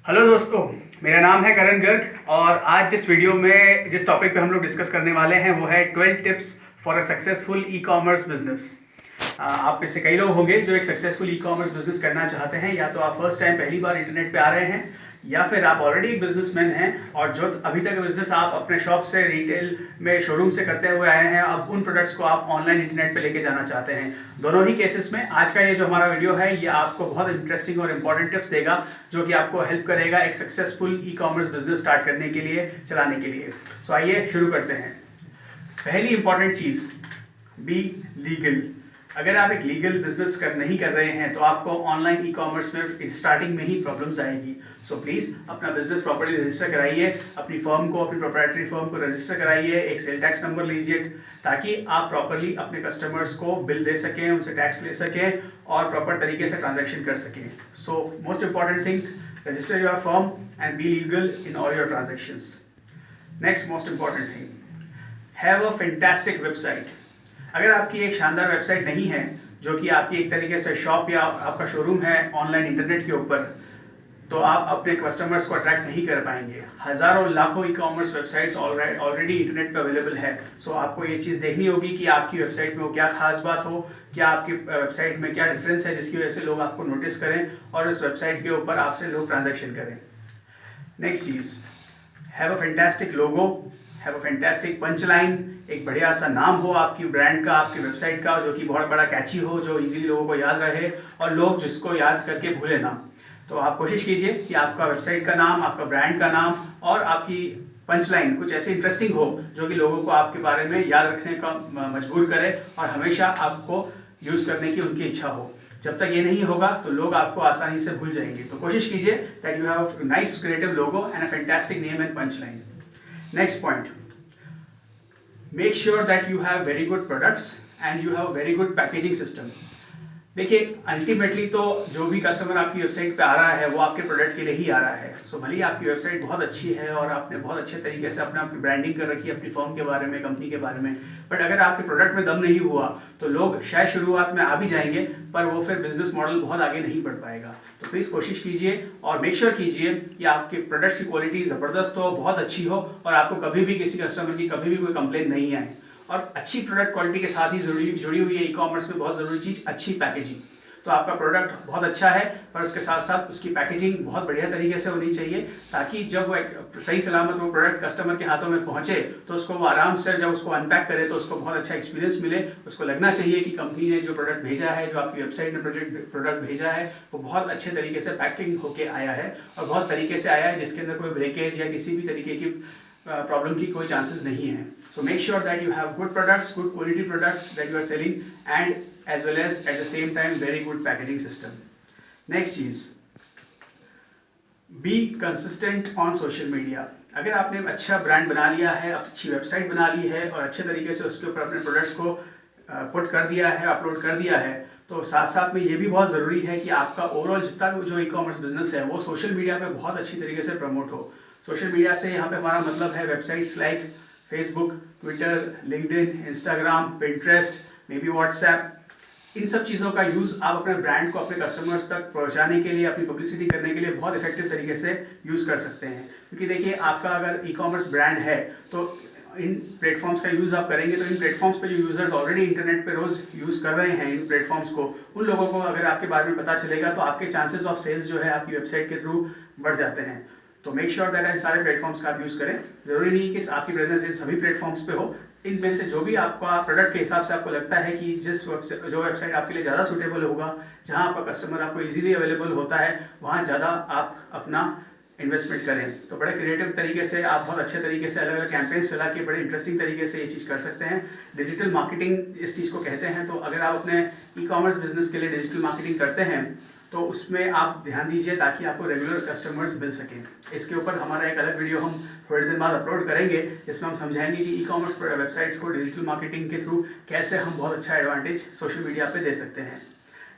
Hello दोस्तों, मेरा नाम है करण गर्ग और आज जिस वीडियो में जिस टॉपिक पे हम लोग डिस्कस करने वाले हैं वो है 12 tips for a successful e commerce business. आप में से कई लोग होंगे जो एक सक्सेसफुल ई कॉमर्स बिजनेस करना चाहते हैं, या तो आप फर्स्ट टाइम पहली बार इंटरनेट पे आ रहे हैं, या फिर आप ऑलरेडी एक बिजनेसमैन हैं और जो अभी तक बिजनेस आप अपने शॉप से रिटेल में शोरूम से करते हुए आए हैं, अब उन प्रोडक्ट्स को आप ऑनलाइन इंटरनेट पे लेके जाना चाहते हैं। दोनों ही केसेस में आज का ये जो हमारा वीडियो है ये आपको बहुत इंटरेस्टिंग और इंपॉर्टेंट टिप्स देगा जो कि आपको हेल्प करेगा एक successful e commerce business start करने के लिए, चलाने के लिए। सो आइए शुरू करते हैं। पहली इंपॉर्टेंट चीज़, बी लीगल। अगर आप एक लीगल बिजनेस नहीं कर रहे हैं तो आपको ऑनलाइन ई कॉमर्स में स्टार्टिंग में ही प्रॉब्लम्स आएगी। सो प्लीज़ अपना बिजनेस प्रॉपर्ली रजिस्टर कराइए, अपनी फर्म को, अपनी प्रोप्राइटरी फर्म को रजिस्टर कराइए, एक सेल टैक्स नंबर लीजिए ताकि आप प्रॉपर्ली अपने कस्टमर्स को बिल दे सकें, उनसे टैक्स ले सकें और प्रॉपर तरीके से ट्रांजैक्शन कर सकें। So most important thing, register your firm and be legal in all your transactions. Next most important thing, have a fantastic website. अगर आपकी एक शानदार वेबसाइट नहीं है जो कि आपकी एक तरीके से शॉप या आपका शोरूम है ऑनलाइन इंटरनेट के ऊपर, तो आप अपने कस्टमर्स को अट्रैक्ट नहीं कर पाएंगे। हज़ारों लाखों e commerce websites already internet पे अवेलेबल है। सो आपको ये चीज़ देखनी होगी कि आपकी वेबसाइट में वो क्या खास बात हो, क्या आपकी वेबसाइट में क्या डिफरेंस है जिसकी वजह से लोग आपको नोटिस करें और उस वेबसाइट के ऊपर आपसे लोग ट्रांजेक्शन करें। नेक्स्ट चीज़, have a fantastic logo, have a fantastic punch line. एक बढ़िया सा नाम हो आपकी ब्रांड का, आपकी वेबसाइट का, जो कि बहुत बड़ा कैची हो, जो इजीली लोगों को याद रहे और लोग जिसको याद करके भूले ना। तो आप कोशिश कीजिए कि आपका वेबसाइट का नाम, आपका ब्रांड का नाम और आपकी पंच लाइन कुछ ऐसे इंटरेस्टिंग हो जो कि लोगों को आपके बारे में याद रखने का मजबूर करे और हमेशा आपको यूज़ करने की उनकी इच्छा हो। जब तक ये नहीं होगा तो लोग आपको आसानी से भूल जाएंगे। तो कोशिश कीजिए that you have a nice creative logo and a fantastic name and punch line. Next point, make sure that you have very good products and you have a very good packaging system। देखिए, ultimately तो जो भी customer आपकी website पे आ रहा है वो आपके प्रोडक्ट के लिए ही आ रहा है। सो भले ही आपकी वेबसाइट बहुत अच्छी है और आपने बहुत अच्छे तरीके से अपना ब्रांडिंग कर रखी है अपनी फर्म के बारे में, कंपनी के बारे में, बट अगर आपके प्रोडक्ट में दम नहीं हुआ तो लोग शायद शुरुआत में आ भी जाएंगे पर वो फिर बिजनेस मॉडल बहुत आगे नहीं बढ़ पाएगा। तो प्लीज़ कोशिश कीजिए और मेक श्योर कीजिए कि आपके प्रोडक्ट्स की क्वालिटी ज़बरदस्त हो, बहुत अच्छी हो और आपको कभी भी किसी कस्टमर की कभी भी कोई कंप्लेन नहीं आए। और अच्छी प्रोडक्ट क्वालिटी के साथ ही जुड़ी हुई है ई कॉमर्स में बहुत ज़रूरी चीज़, अच्छी पैकेजिंग। तो आपका प्रोडक्ट बहुत अच्छा है पर उसके साथ साथ उसकी पैकेजिंग बहुत बढ़िया तरीके से होनी चाहिए ताकि जब वो एक सही सलामत वो प्रोडक्ट कस्टमर के हाथों में पहुंचे तो उसको वो आराम से जब उसको अनपैक करे तो उसको बहुत अच्छा एक्सपीरियंस मिले। उसको लगना चाहिए कि कंपनी ने जो प्रोडक्ट भेजा है, जो आपकी वेबसाइट ने प्रोडक्ट भेजा है, वो बहुत अच्छे तरीके से पैकिंग होके आया है और बहुत तरीके से आया है जिसके अंदर कोई ब्रेकेज या किसी भी तरीके की प्रॉब्लम की कोई चांसेस नहीं है। So make sure that you have good products, good quality products that you are selling and as well as at the same time very good packaging system. Next चीज, be consistent on social media। अगर आपने अच्छा brand बना लिया है, अच्छी website बना ली है और अच्छे तरीके से उसके ऊपर अपने प्रोडक्ट्स को पुट कर दिया है, अपलोड कर दिया है, तो साथ साथ में ये भी बहुत ज़रूरी है कि आपका ओवरऑल जितना भी जो ई कॉमर्स बिजनेस है वो सोशल मीडिया पे बहुत अच्छी तरीके से प्रमोट हो। सोशल मीडिया से यहाँ पे हमारा मतलब है websites like Facebook, Twitter, LinkedIn, Instagram, Pinterest, maybe WhatsApp. इन सब चीज़ों का यूज़ आप अपने ब्रांड को अपने कस्टमर्स तक पहुंचाने के लिए, अपनी पब्लिसिटी करने के लिए बहुत इफेक्टिव तरीके से यूज़ कर सकते हैं। क्योंकि देखिए, आपका अगर ई कॉमर्स ब्रांड है तो इन प्लेटफॉर्म्स का यूज़ आप करेंगे तो इन प्लेटफॉर्म्स पे जो यूज़र्स ऑलरेडी इंटरनेट पे रोज़ यूज़ कर रहे हैं इन प्लेटफॉर्म्स को, उन लोगों को अगर आपके बारे में पता चलेगा तो आपके चांसेस ऑफ सेल्स जो है आपकी वेबसाइट के थ्रू बढ़ जाते हैं। तो मेक श्योर दैट इन सारे प्लेटफॉर्म्स का आप यूज़ करें। ज़रूरी नहीं कि आपकी प्रेजेंस इन सभी प्लेटफॉर्म्स पे हो, इनमें से जो भी आपका प्रोडक्ट के हिसाब से आपको लगता है कि जो वेबसाइट आपके लिए ज़्यादा सूटेबल होगा, जहां आपका कस्टमर आपको इजीली अवेलेबल होता है, वहां ज़्यादा आप अपना इन्वेस्टमेंट करें। तो बड़े क्रिएटिव तरीके से आप बहुत अच्छे तरीके से अलग अलग कैंपेन्स चला के बड़े इंटरेस्टिंग तरीके से ये चीज़ कर सकते हैं। डिजिटल मार्केटिंग इस चीज़ को कहते हैं। तो अगर आप अपने ई कॉमर्स बिजनेस के लिए डिजिटल मार्केटिंग करते हैं तो उसमें आप ध्यान दीजिए ताकि आपको रेगुलर कस्टमर्स मिल सकें। इसके ऊपर हमारा एक अलग वीडियो हम थोड़े दिन बाद अपलोड करेंगे जिसमें हम समझाएंगे कि ई कॉमर्स वेबसाइट्स को डिजिटल मार्केटिंग के थ्रू कैसे हम बहुत अच्छा एडवांटेज सोशल मीडिया पे दे सकते हैं।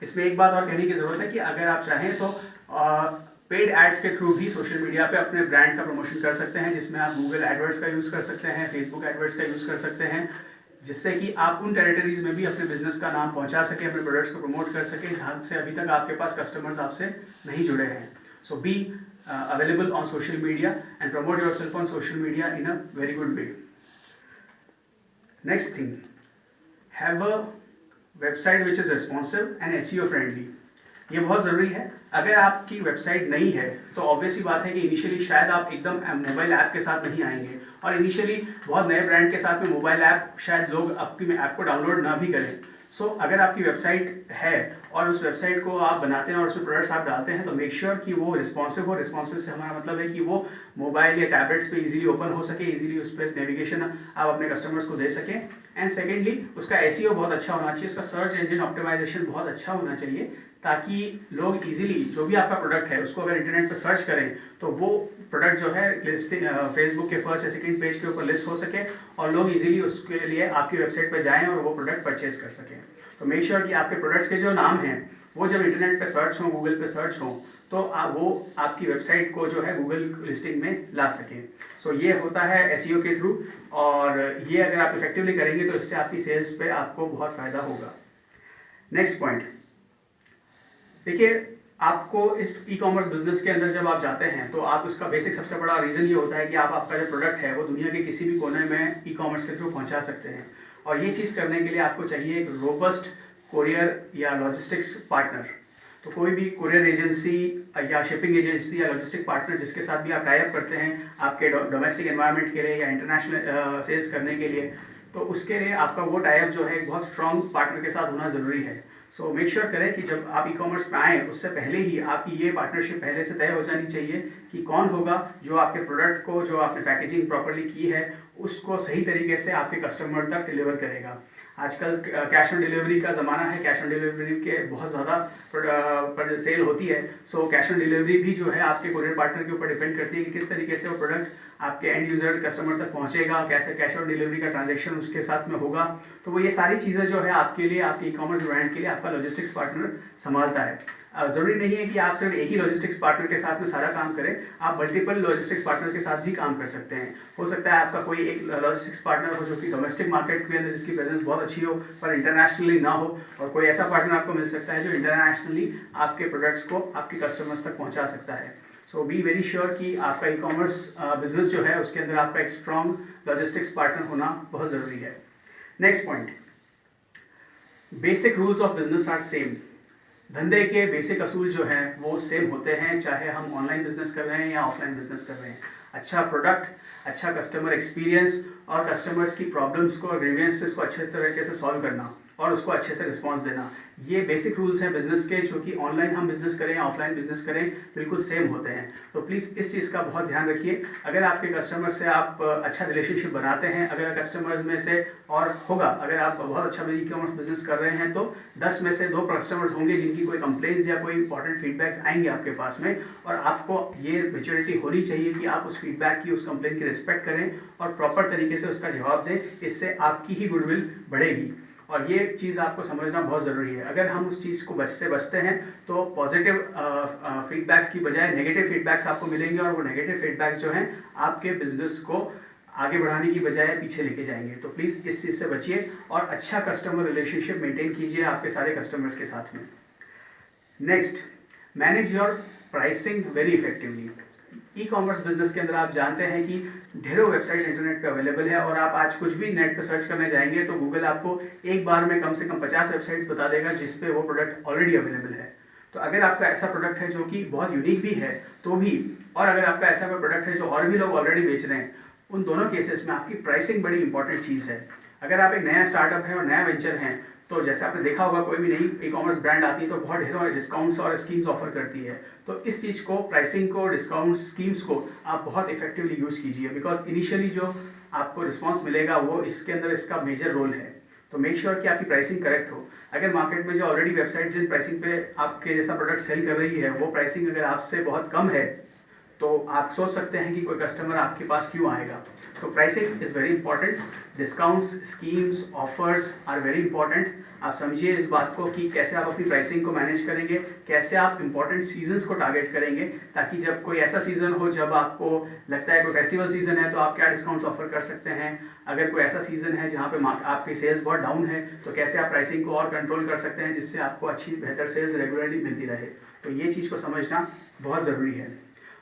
इसमें एक बात और कहने की ज़रूरत है कि अगर आप चाहें तो पेड एड्स के थ्रू भी सोशल मीडिया पे अपने ब्रांड का प्रमोशन कर सकते हैं, जिसमें आप गूगल एडवर्ड्स का यूज़ कर सकते हैं, फेसबुक एडवर्ड्स का यूज़ कर सकते हैं, जिससे कि आप उन टेरिटरीज में भी अपने बिजनेस का नाम पहुंचा सकें, अपने प्रोडक्ट्स को प्रमोट कर सकें जहाँ से अभी तक आपके पास कस्टमर्स आपसे नहीं जुड़े हैं। सो B available on social media and promote yourself on social media in a very good way. Next thing, have a website which is responsive and SEO friendly. ये बहुत ज़रूरी है। अगर आपकी वेबसाइट नहीं है तो ऑब्वियस ही बात है कि इनिशियली शायद आप एकदम मोबाइल ऐप के साथ नहीं आएंगे, और इनिशियली बहुत नए ब्रांड के साथ में मोबाइल ऐप शायद लोग आपकी ऐप को डाउनलोड ना भी करें। सो अगर आपकी वेबसाइट है और उस वेबसाइट को आप बनाते हैं और उसमें प्रोडक्ट्स आप डालते हैं तो मेक श्योर कि वो रिस्पॉन्सिव हो। रिस्पॉन्सिव से हमारा मतलब है कि वो मोबाइल या टैबलेट्स पे इजीली ओपन हो सके, इजीली उस पर नेविगेशन आप अपने कस्टमर्स को दे सकें। एंड सेकेंडली, उसका एसईओ बहुत अच्छा होना चाहिए, उसका सर्च इंजन ऑप्टिमाइजेशन बहुत अच्छा होना चाहिए, ताकि लोग इजीली जो भी आपका प्रोडक्ट है उसको अगर इंटरनेट पर सर्च करें तो वो प्रोडक्ट जो है लिस्टिंग फेसबुक के फर्स्ट या सेकंड पेज के ऊपर लिस्ट हो सके और लोग इजीली उसके लिए आपकी वेबसाइट पर जाएं और वो प्रोडक्ट परचेज कर सकें। तो मेक श्योर कि आपके प्रोडक्ट्स के जो नाम हैं वो जब इंटरनेट पे सर्च हो, गूगल पे सर्च हो, तो वो आपकी वेबसाइट को जो है गूगल लिस्टिंग में ला सके। सो ये होता है एसईओ के थ्रू, और ये अगर आप इफेक्टिवली करेंगे तो इससे आपकी सेल्स पे आपको बहुत फ़ायदा होगा। नेक्स्ट पॉइंट देखिए, आपको इस ई कॉमर्स बिजनेस के अंदर जब आप जाते हैं तो आप उसका बेसिक सबसे बड़ा रीज़न ये होता है कि आप आपका जो प्रोडक्ट है वो दुनिया के किसी भी कोने में ई कॉमर्स के थ्रू पहुंचा सकते हैं, और ये चीज़ करने के लिए आपको चाहिए एक रोबस्ट कोरियर या लॉजिस्टिक्स पार्टनर। तो कोई भी कोरियर एजेंसी या शिपिंग एजेंसी या लॉजिस्टिक पार्टनर जिसके साथ भी आप टाई अप करते हैं आपके डोमेस्टिक एनवायरनमेंट के लिए या इंटरनेशनल सेल्स करने के लिए, तो उसके लिए आपका वो टाई अप जो है एक बहुत स्ट्रॉन्ग पार्टनर के साथ होना ज़रूरी है। सो मेक श्योर करें कि जब आप ई कॉमर्स पे आएँ उससे पहले ही आपकी ये पार्टनरशिप पहले से तय हो जानी चाहिए कि कौन होगा जो आपके प्रोडक्ट को, जो आपने पैकेजिंग प्रॉपर्ली की है उसको सही तरीके से आपके कस्टमर तक डिलीवर करेगा। आजकल कैश ऑन डिलीवरी का ज़माना है, कैश ऑन डिलीवरी के बहुत ज़्यादा पर सेल होती है। सो कैश ऑन डिलीवरी भी जो है आपके कोरियर पार्टनर के ऊपर डिपेंड करती है कि किस तरीके से वो प्रोडक्ट आपके एंड यूज़र कस्टमर तक पहुंचेगा, कैसे कैश ऑन डिलीवरी का ट्रांजैक्शन उसके साथ में होगा। तो वो ये सारी चीज़ें जो है आपके लिए, आपके ई कॉमर्स ब्रांड के लिए आपका लॉजिस्टिक्स पार्टनर संभालता है। ज़रूरी नहीं है कि आप सिर्फ एक ही लॉजिस्टिक्स पार्टनर के साथ में सारा काम करें, आप मल्टीपल लॉजिस्टिक्स पार्टनर के साथ भी काम कर सकते हैं। हो सकता है आपका कोई एक लॉजिस्टिक्स पार्टनर हो जो कि डोमेस्टिक मार्केट के अंदर जिसकी प्रेजेंस बहुत अच्छी हो पर इंटरनेशनली ना हो, और कोई ऐसा पार्टनर आपको मिल सकता है जो इंटरनेशनली आपके प्रोडक्ट्स को आपके कस्टमर्स तक पहुँचा सकता है। सो बी वेरी श्योर कि आपका ई कॉमर्स बिजनेस जो है उसके अंदर आपका एक स्ट्रॉन्ग लॉजिस्टिक्स पार्टनर होना बहुत ज़रूरी है। Next point, basic rules of business are same. धंधे के बेसिक असूल जो हैं वो सेम होते हैं, चाहे हम ऑनलाइन बिजनेस कर रहे हैं या ऑफलाइन बिजनेस कर रहे हैं। अच्छा प्रोडक्ट, अच्छा कस्टमर एक्सपीरियंस और कस्टमर्स की प्रॉब्लम्स को, ग्रीवियंसेस को अच्छे तरीके से सॉल्व करना और उसको अच्छे से रिस्पॉन्स देना, ये बेसिक रूल्स हैं बिजनेस के, जो कि ऑनलाइन हम बिजनेस करें या ऑफलाइन बिजनेस करें बिल्कुल सेम होते हैं। तो प्लीज़ इस चीज़ का बहुत ध्यान रखिए। अगर आपके कस्टमर से आप अच्छा रिलेशनशिप बनाते हैं, अगर कस्टमर्स में से और होगा, अगर आप बहुत अच्छा ई कॉमर्स बिजनेस कर रहे हैं तो 10 में से 2 कस्टमर्स होंगे जिनकी कोई कंप्लेंट्स या कोई इंपॉर्टेंट फीडबैक्स आएंगे आपके पास में, और आपको ये मेच्योरिटी होनी चाहिए कि आप उस फीडबैक की, उस कंप्लेंट की रिस्पेक्ट करें और प्रॉपर तरीके से उसका जवाब दें। इससे आपकी ही गुडविल बढ़ेगी, और ये चीज़ आपको समझना बहुत ज़रूरी है। अगर हम उस चीज़ को बचते हैं तो पॉजिटिव फीडबैक्स की बजाय नेगेटिव फीडबैक्स आपको मिलेंगे, और वो नेगेटिव फीडबैक्स जो हैं आपके बिजनेस को आगे बढ़ाने की बजाय पीछे लेके जाएंगे। तो प्लीज़ इस चीज़ से बचिए और अच्छा कस्टमर रिलेशनशिप मेंटेन कीजिए आपके सारे कस्टमर्स के साथ में। Next, manage your pricing very effectively. E commerce business के अंदर आप जानते हैं कि ढेरों वेबसाइट्स इंटरनेट पे अवेलेबल है, और आप आज कुछ भी नेट पे सर्च करने जाएंगे तो गूगल आपको एक बार में कम से कम 50 वेबसाइट्स बता देगा जिस पे वो प्रोडक्ट ऑलरेडी अवेलेबल है। तो अगर आपका ऐसा प्रोडक्ट है जो कि बहुत यूनिक भी है तो भी, और अगर आपका ऐसा कोई प्रोडक्ट है जो और भी लोग ऑलरेडी बेच रहे हैं, उन दोनों केसेस में आपकी प्राइसिंग बड़ी इंपॉर्टेंट चीज़ है। अगर आप एक नया स्टार्टअप है और नया वेंचर है तो जैसे आपने देखा होगा कोई भी नई ई कॉमर्स ब्रांड आती है तो बहुत ढेरों डिस्काउंट्स और स्कीम्स ऑफर करती है। तो इस चीज़ को, प्राइसिंग को, डिस्काउंट स्कीम्स को आप बहुत इफेक्टिवली यूज़ कीजिए, बिकॉज इनिशियली जो आपको रिस्पॉन्स मिलेगा वो इसके अंदर इसका मेजर रोल है। तो मेक श्योर कि आपकी प्राइसिंग करेक्ट हो। अगर मार्केट में जो ऑलरेडी वेबसाइट्स जिन प्राइसिंग पे आपके जैसा प्रोडक्ट सेल कर रही है वो प्राइसिंग अगर आपसे बहुत कम है तो आप सोच सकते हैं कि कोई कस्टमर आपके पास क्यों आएगा। तो pricing is very important. Discounts, schemes, offers are very important. आप समझिए इस बात को कि कैसे आप अपनी प्राइसिंग को मैनेज करेंगे, कैसे आप इंपॉर्टेंट सीजन्स को टारगेट करेंगे, ताकि जब कोई ऐसा सीज़न हो जब आपको लगता है कोई फेस्टिवल सीज़न है तो आप क्या डिस्काउंट्स ऑफर कर सकते हैं। अगर कोई ऐसा सीज़न है जहाँ पे आपकी सेल्स बहुत डाउन है तो कैसे आप प्राइसिंग को और कंट्रोल कर सकते हैं जिससे आपको अच्छी बेहतर सेल्स रेगुलरली मिलती रहे। तो ये चीज़ को समझना बहुत ज़रूरी है।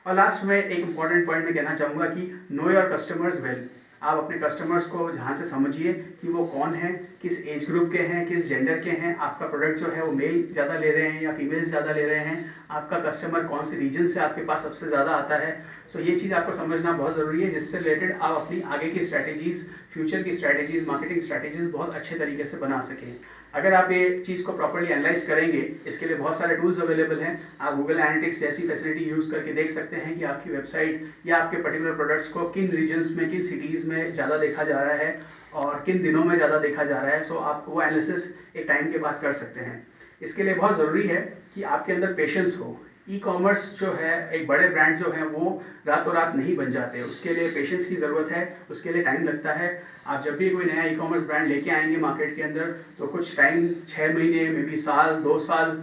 और लास्ट में एक इम्पॉर्टेंट पॉइंट मैं कहना चाहूँगा कि नो योर कस्टमर्स वेल। आप अपने कस्टमर्स को ध्यान से समझिए कि वो कौन है, किस एज ग्रुप के हैं, किस जेंडर के हैं। आपका प्रोडक्ट जो है वो मेल ज़्यादा ले रहे हैं या फीमेल्स ज़्यादा ले रहे हैं, आपका कस्टमर कौन से रीजन से आपके पास सबसे ज़्यादा आता है। सो ये चीज़ आपको समझना बहुत ज़रूरी है, जिससे रिलेटेड आप अपनी आगे की स्ट्रैटेजीज़, फ्यूचर की स्ट्रैटेजीज़, मार्केटिंग स्ट्रैटेजीज़ बहुत अच्छे तरीके से बना सकें। अगर आप ये चीज़ को प्रॉपर्ली एनालाइज करेंगे, इसके लिए बहुत सारे टूल्स अवेलेबल हैं। आप गूगल एनालिटिक्स जैसी फैसिलिटी यूज़ करके देख सकते हैं कि आपकी वेबसाइट या आपके पर्टिकुलर प्रोडक्ट्स को किन रीजन्स में, किन सिटीज़ में ज़्यादा देखा जा रहा है और किन दिनों में ज़्यादा देखा जा रहा है। सो आप वो एनालिसिस एक टाइम के बाद कर सकते हैं। इसके लिए बहुत ज़रूरी है कि आपके अंदर पेशेंस हो। ई कॉमर्स जो है, एक बड़े ब्रांड जो है वो रातों रात नहीं बन जाते, उसके लिए पेशेंस की ज़रूरत है, उसके लिए टाइम लगता है। आप जब भी कोई नया ई कॉमर्स ब्रांड लेके आएंगे मार्केट के अंदर, तो कुछ टाइम, 6 महीने में भी, साल, 2 साल,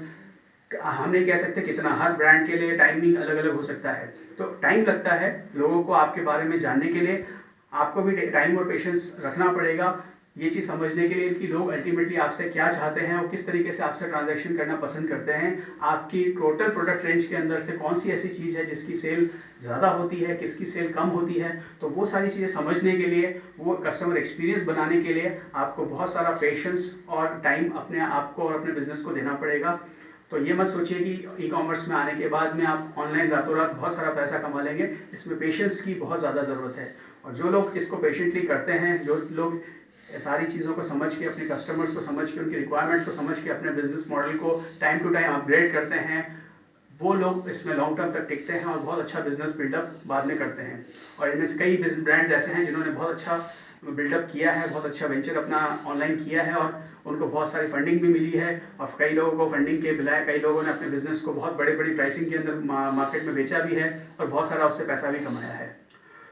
हम नहीं कह सकते कितना, हर ब्रांड के लिए टाइमिंग अलग अलग हो सकता है। तो टाइम लगता है लोगों को आपके बारे में जानने के लिए। आपको भी टाइम और पेशेंस रखना पड़ेगा ये चीज़ समझने के लिए कि लोग अल्टीमेटली आपसे क्या चाहते हैं और किस तरीके से आपसे ट्रांजैक्शन करना पसंद करते हैं। आपकी टोटल प्रोडक्ट रेंज के अंदर से कौन सी ऐसी चीज़ है जिसकी सेल ज़्यादा होती है, किसकी सेल कम होती है। तो वो सारी चीज़ें समझने के लिए, वो कस्टमर एक्सपीरियंस बनाने के लिए आपको बहुत सारा पेशेंस और टाइम अपने आप को और अपने बिजनेस को देना पड़ेगा। तो ये मत सोचिए कि ई कॉमर्स में आने के बाद में आप ऑनलाइन रातों रात बहुत सारा पैसा कमा लेंगे। इसमें पेशेंस की बहुत ज़्यादा ज़रूरत है, और जो लोग इसको पेशेंटली करते हैं, जो लोग सारी चीज़ों को समझ के, अपने कस्टमर्स को समझ के, उनकी रिक्वायरमेंट्स को समझ के अपने बिजनेस मॉडल को टाइम टू टाइम अपग्रेड करते हैं, वो लोग इसमें लॉन्ग टर्म तक टिकते हैं और बहुत अच्छा बिजनेस बिल्डअप बाद में करते हैं। और इनमें से कई ब्रांड्स ऐसे हैं जिन्होंने बहुत अच्छा बिल्डअप किया है, बहुत अच्छा वेंचर अपना ऑनलाइन किया है और उनको बहुत सारी फंडिंग भी मिली है। और कई लोगों को फंडिंग के बिलाए कई लोगों ने अपने बिजनेस को बहुत बड़ी प्राइसिंग के अंदर मार्केट में बेचा भी है और बहुत सारा उससे पैसा भी कमाया है।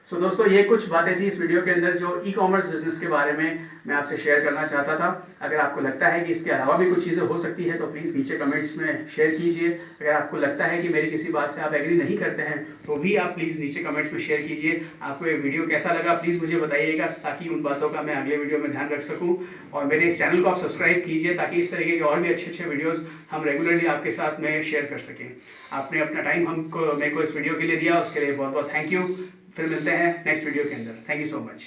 सो दोस्तों, ये कुछ बातें थी इस वीडियो के अंदर जो ई कॉमर्स बिजनेस के बारे में मैं आपसे शेयर करना चाहता था। अगर आपको लगता है कि इसके अलावा भी कुछ चीज़ें हो सकती है तो प्लीज़ नीचे कमेंट्स में शेयर कीजिए। अगर आपको लगता है कि मेरी किसी बात से आप एग्री नहीं करते हैं तो भी आप प्लीज़ नीचे कमेंट्स में शेयर कीजिए। आपको ये वीडियो कैसा लगा प्लीज़ मुझे बताइएगा, ताकि उन बातों का मैं अगले वीडियो में ध्यान रख सकूँ। और मेरे इस चैनल को आप सब्सक्राइब कीजिए ताकि इस तरीके के और भी अच्छे अच्छे वीडियोज़ हम रेगुलरली आपके साथ में शेयर कर सकें। आपने अपना टाइम मेरे को इस वीडियो के लिए दिया, उसके लिए बहुत बहुत थैंक यू। फिर मिलते हैं नेक्स्ट वीडियो के अंदर। Thank you so much.